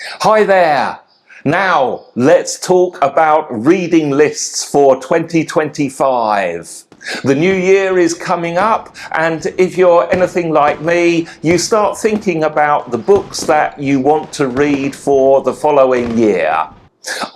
Hi there! Now, let's talk about reading lists for 2025. The new year is coming up, and if you're anything like me, you start thinking about the books that you want to read for the following year.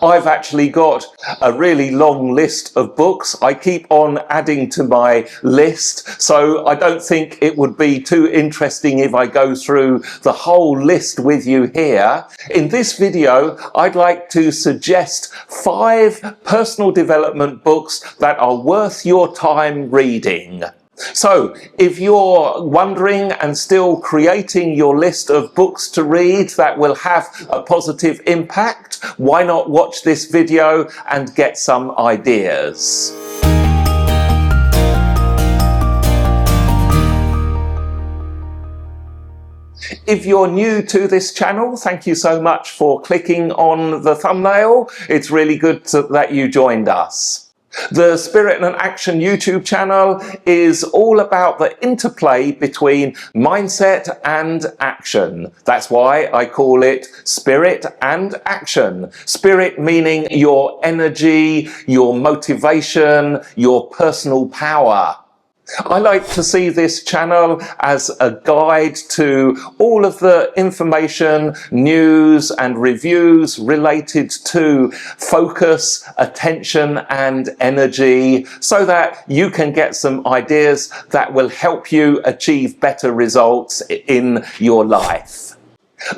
I've actually got a really long list of books. I keep on adding to my list, so I don't think it would be too interesting if I go through the whole list with you here. In this video, I'd like to suggest 5 personal development books that are worth your time reading. So, if you're wondering and still creating your list of books to read that will have a positive impact, why not watch this video and get some ideas? If you're new to this channel, thank you so much for clicking on the thumbnail. It's really good that you joined us. The Spirit and Action YouTube channel is all about the interplay between mindset and action. That's why I call it Spirit and Action. Spirit meaning your energy, your motivation, your personal power. I like to see this channel as a guide to all of the information, news and reviews related to focus, attention and energy, so that you can get some ideas that will help you achieve better results in your life.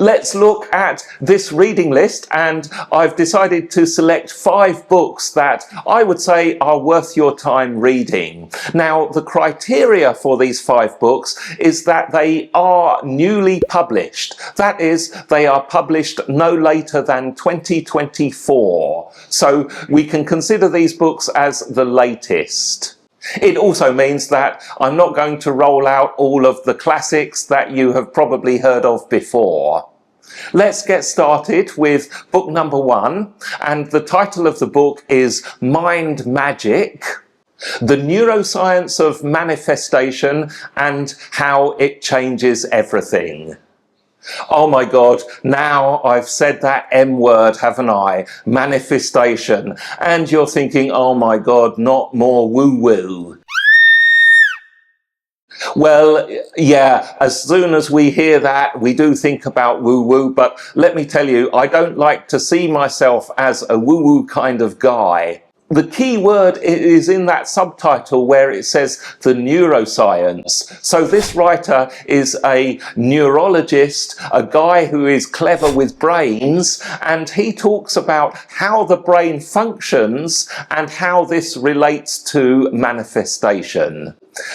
Let's look at this reading list, and I've decided to select 5 books that I would say are worth your time reading. Now, the criteria for these 5 books is that they are newly published. That is, they are published no later than 2024. So we can consider these books as the latest. It also means that I'm not going to roll out all of the classics that you have probably heard of before. Let's get started with book number 1, and the title of the book is Mind Magic: The Neuroscience of Manifestation and How It Changes Everything. Oh my God, now I've said that M word, haven't I? Manifestation. And you're thinking, oh my God, not more woo-woo. Well, yeah, as soon as we hear that, we do think about woo-woo, but let me tell you, I don't like to see myself as a woo-woo kind of guy. The key word is in that subtitle where it says the neuroscience. So this writer is a neurologist, a guy who is clever with brains, and he talks about how the brain functions and how this relates to manifestation.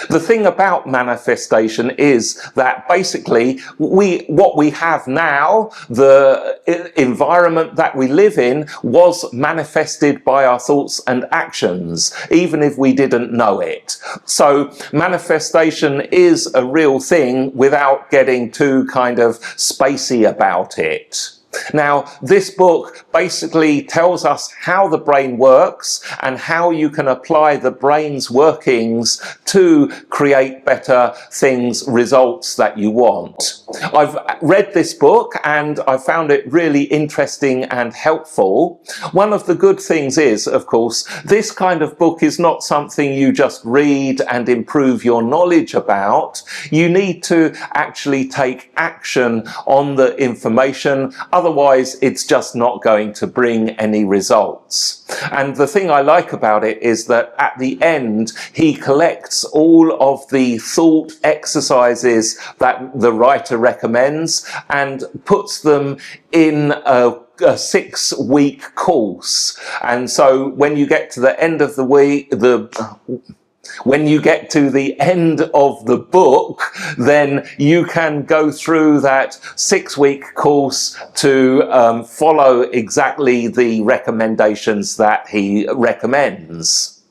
The thing about manifestation is that basically what we have now, the environment that we live in, was manifested by our thoughts and actions, even if we didn't know it. So manifestation is a real thing without getting too kind of spacey about it. Now, this book basically tells us how the brain works and how you can apply the brain's workings to create better things, results that you want. I've read this book and I found it really interesting and helpful. One of the good things is, of course, this kind of book is not something you just read and improve your knowledge about. You need to actually take action on the information. Otherwise, it's just not going to bring any results. And the thing I like about it is that at the end, he collects all of the thought exercises that the writer recommends and puts them in a 6-week course. And so when you get to the end of the week, when you get to the end of the book, then you can go through that 6-week course to follow exactly the recommendations that he recommends.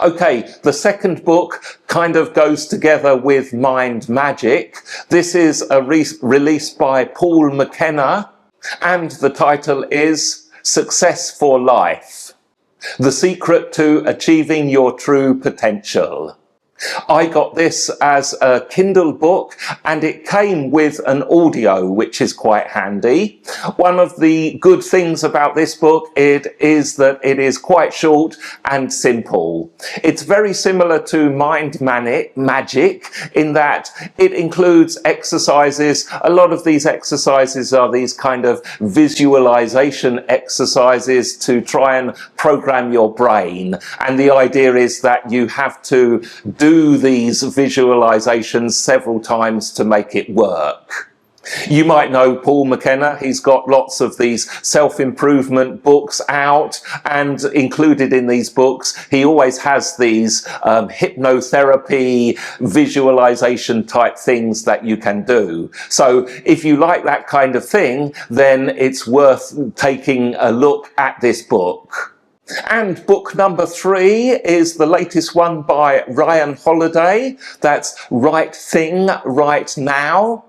Okay, the second book kind of goes together with Mind Magic. This is a release by Paul McKenna, and the title is Success for Life: The Secret to Achieving Your True Potential. I got this as a Kindle book, and it came with an audio, which is quite handy. One of the good things about this book is that it is quite short and simple. It's very similar to Mind Magic in that it includes exercises. A lot of these exercises are these kind of visualization exercises to try and program your brain. And the idea is that you have to do these visualizations several times to make it work. You might know Paul McKenna. He's got lots of these self-improvement books out, and included in these books, he always has these hypnotherapy, visualization type things that you can do. So if you like that kind of thing, then it's worth taking a look at this book. And book number 3 is the latest one by Ryan Holiday. That's Right Thing, Right Now.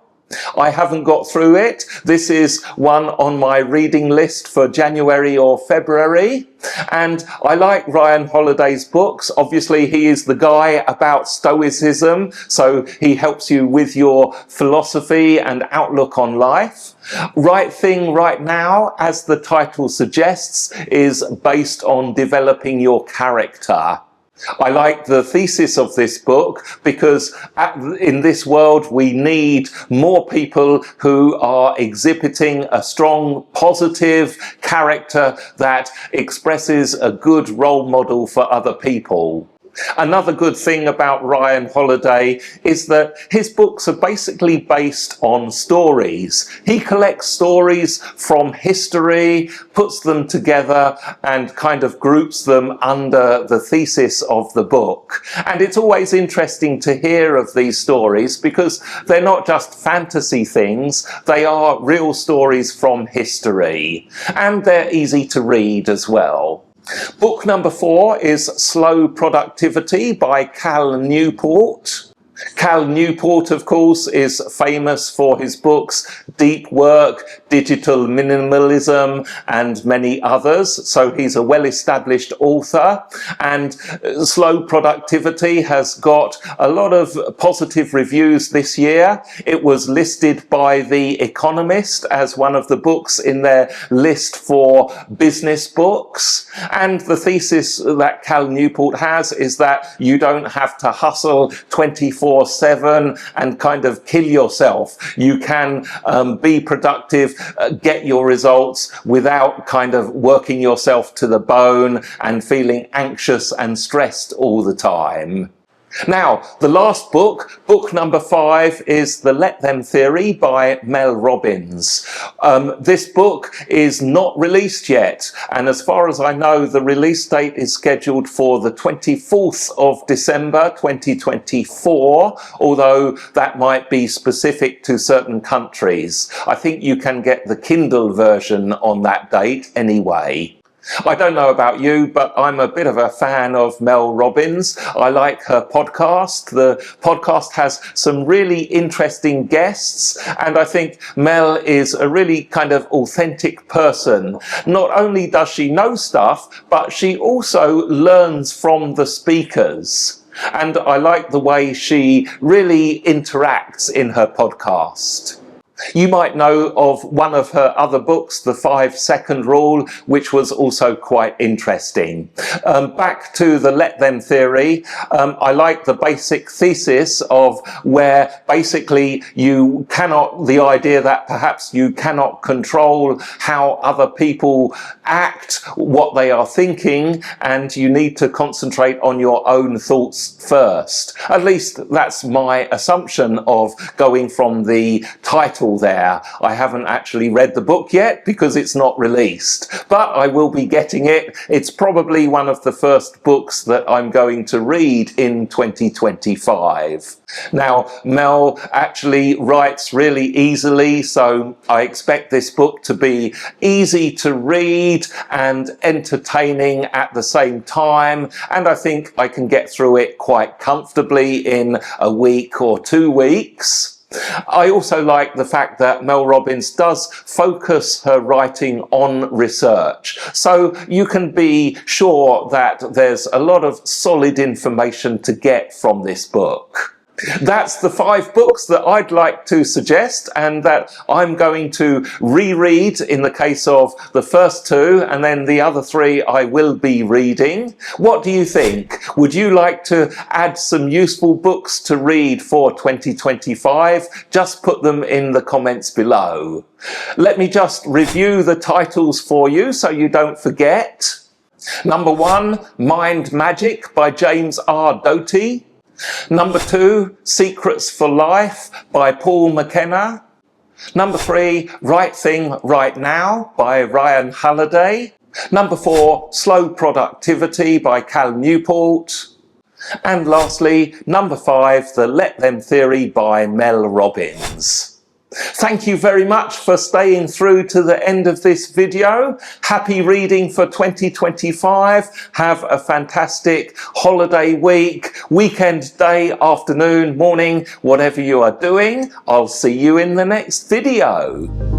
I haven't got through it. This is one on my reading list for January or February. And I like Ryan Holiday's books. Obviously, he is the guy about Stoicism, so he helps you with your philosophy and outlook on life. Right Thing, Right Now, as the title suggests, is based on developing your character. I like the thesis of this book because in this world we need more people who are exhibiting a strong, positive character that expresses a good role model for other people. Another good thing about Ryan Holiday is that his books are basically based on stories. He collects stories from history, puts them together, and kind of groups them under the thesis of the book. And it's always interesting to hear of these stories because they're not just fantasy things, they are real stories from history. And they're easy to read as well. Book number 4 is Slow Productivity by Cal Newport. Cal Newport, of course, is famous for his books Deep Work, Digital Minimalism, and many others. So he's a well-established author. And Slow Productivity has got a lot of positive reviews this year. It was listed by The Economist as one of the books in their list for business books. And the thesis that Cal Newport has is that you don't have to hustle 24/7 and kind of kill yourself. You can be productive, get your results without kind of working yourself to the bone and feeling anxious and stressed all the time. Now, the last book, book number 5, is The Let Them Theory by Mel Robbins. This book is not released yet, and as far as I know, the release date is scheduled for the 24th of December 2024, although that might be specific to certain countries. I think you can get the Kindle version on that date anyway. I don't know about you, but I'm a bit of a fan of Mel Robbins. I like her podcast. The podcast has some really interesting guests, and I think Mel is a really kind of authentic person. Not only does she know stuff, but she also learns from the speakers. And I like the way she really interacts in her podcast. You might know of one of her other books, The 5-Second Rule, which was also quite interesting. Back to the Let Them Theory, I like the basic thesis of where basically the idea that perhaps you cannot control how other people act, what they are thinking, and you need to concentrate on your own thoughts first. At least that's my assumption of going from the title there. I haven't actually read the book yet because it's not released, but I will be getting it. It's probably one of the first books that I'm going to read in 2025. Now, Mel actually writes really easily, so I expect this book to be easy to read and entertaining at the same time, and I think I can get through it quite comfortably in a week or 2 weeks. I also like the fact that Mel Robbins does focus her writing on research. So you can be sure that there's a lot of solid information to get from this book. That's the 5 books that I'd like to suggest and that I'm going to reread in the case of the first 2, and then the other 3 I will be reading. What do you think? Would you like to add some useful books to read for 2025? Just put them in the comments below. Let me just review the titles for you so you don't forget. Number 1, Mind Magic by James R. Doty. Number 2, Secrets for Life by Paul McKenna. Number 3, Right Thing Right Now by Ryan Halliday. Number 4, Slow Productivity by Cal Newport. And lastly, number 5, The Let Them Theory by Mel Robbins. Thank you very much for staying through to the end of this video. Happy reading for 2025. Have a fantastic holiday week, weekend, day, afternoon, morning, whatever you are doing. I'll see you in the next video.